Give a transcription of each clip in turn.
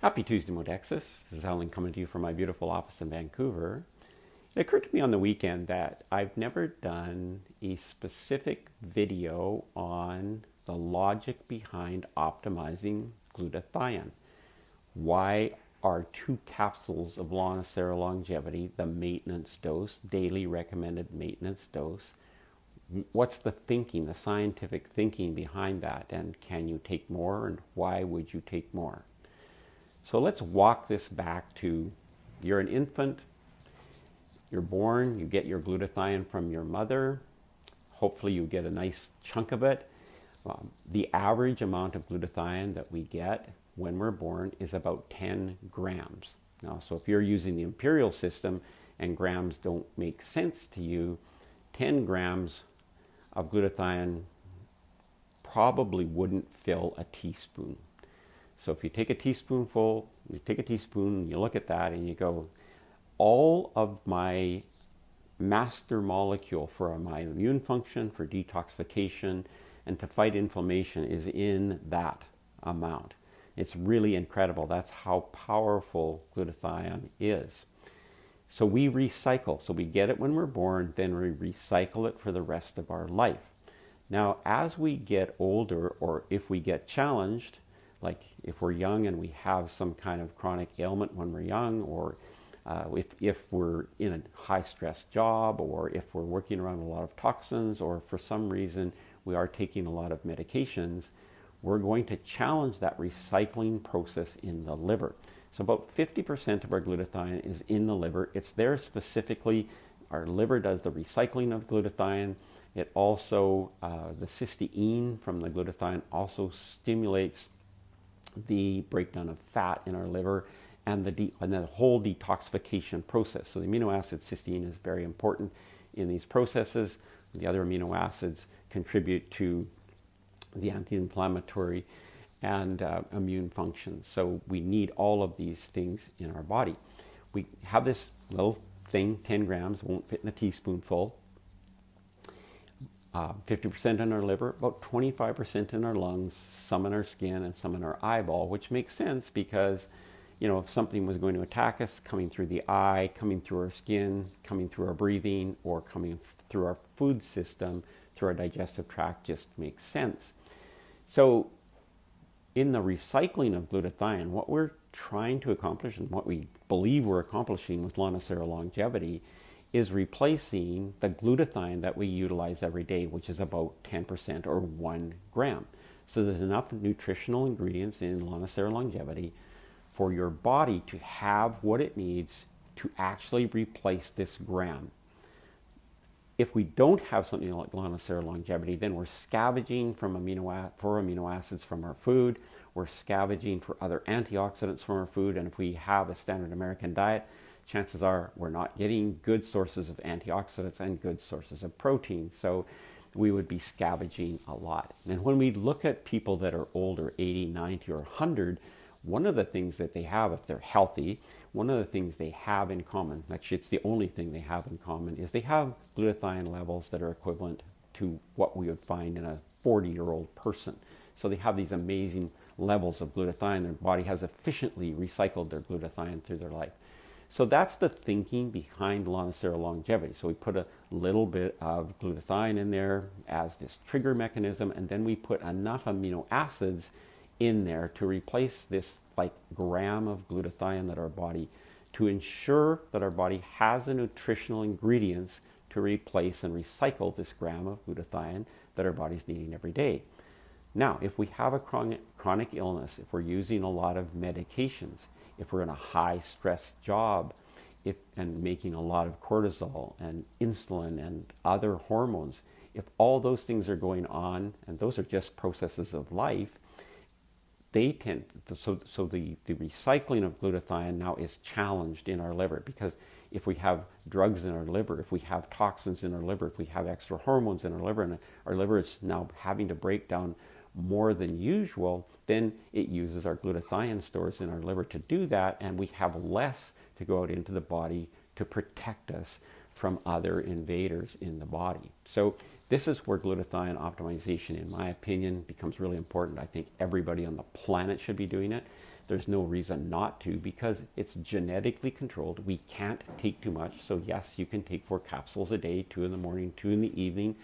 Happy Tuesday, MODEXUS. This is Helen coming to you from my beautiful office in Vancouver. It occurred to me on the weekend that I've never done a specific video on the logic behind optimizing glutathione. Why are 2 capsules of Longicera longevity the maintenance dose, daily recommended maintenance dose? What's the thinking, the scientific thinking behind that? And can you take more, and why would you take more? So let's walk this back to, you're an infant, you're born, you get your glutathione from your mother. Hopefully you get a nice chunk of it. The average amount of glutathione that we get when we're born is about 10 grams. Now, so if you're using the imperial system and grams don't make sense to you, 10 grams of glutathione probably wouldn't fill a teaspoon. So if you take a teaspoonful, you take a teaspoon, you look at that and you go, all of my master molecule for my immune function, for detoxification, and to fight inflammation is in that amount. It's really incredible. That's how powerful glutathione is. So we recycle. So we get it when we're born, then we recycle it for the rest of our life. Now, as we get older, or if we get challenged, like if we're young and we have some kind of chronic ailment when we're young, or if we're in a high stress job, or if we're working around a lot of toxins, or for some reason we are taking a lot of medications, we're going to challenge that recycling process in the liver. So about 50% of our glutathione is in the liver. It's there specifically. Our liver does the recycling of glutathione. It also, the cysteine from the glutathione also stimulates the breakdown of fat in our liver and the whole detoxification process. So the amino acid cysteine is very important in these processes. The other amino acids contribute to the anti-inflammatory and immune functions. So we need all of these things in our body. We have this little thing, 10 grams, won't fit in a teaspoonful. 50% in our liver, about 25% in our lungs, some in our skin, and some in our eyeball, which makes sense because, if something was going to attack us, coming through the eye, coming through our skin, coming through our breathing, or coming through our food system, through our digestive tract, just makes sense. So in the recycling of glutathione, what we're trying to accomplish, and what we believe we're accomplishing with Longicera longevity, is replacing the glutathione that we utilize every day, which is about 10% or 1 gram. So there's enough nutritional ingredients in Longicera longevity for your body to have what it needs to actually replace this gram. If we don't have something like Longicera longevity, then we're scavenging for amino acids from our food. We're scavenging for other antioxidants from our food. And if we have a standard American diet, chances are we're not getting good sources of antioxidants and good sources of protein. So we would be scavenging a lot. And when we look at people that are older, 80, 90, or 100, one of the things that they have, if they're healthy, one of the things they have in common, actually it's the only thing they have in common, is they have glutathione levels that are equivalent to what we would find in a 40-year-old person. So they have these amazing levels of glutathione. Their body has efficiently recycled their glutathione through their life. So that's the thinking behind Longicera longevity. So we put a little bit of glutathione in there as this trigger mechanism, and then we put enough amino acids in there to replace this gram of glutathione that our body, to ensure that our body has the nutritional ingredients to replace and recycle this gram of glutathione that our body's needing every day. Now, if we have a chronic illness, if we're using a lot of medications, if we're in a high stress job, and making a lot of cortisol and insulin and other hormones, if all those things are going on, and those are just processes of life, they tend to, so the recycling of glutathione now is challenged in our liver, because if we have drugs in our liver, if we have toxins in our liver, if we have extra hormones in our liver, and our liver is now having to break down more than usual, then it uses our glutathione stores in our liver to do that, and we have less to go out into the body to protect us from other invaders in the body. So this is where glutathione optimization, in my opinion, becomes really important. I think everybody on the planet should be doing it. There's no reason not to, because it's genetically controlled. We can't take too much. So yes, you can take 4 capsules a day, 2 in the morning, 2 in the evening,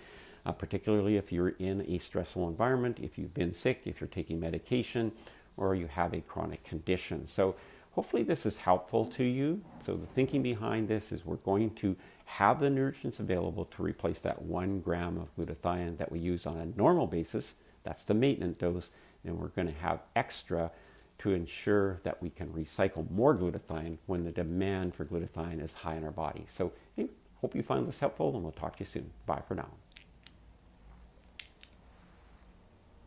particularly if you're in a stressful environment, if you've been sick, if you're taking medication, or you have a chronic condition. So hopefully this is helpful to you. So the thinking behind this is we're going to have the nutrients available to replace that 1 gram of glutathione that we use on a normal basis. That's the maintenance dose. And we're going to have extra to ensure that we can recycle more glutathione when the demand for glutathione is high in our body. So hey, hope you find this helpful, and we'll talk to you soon. Bye for now.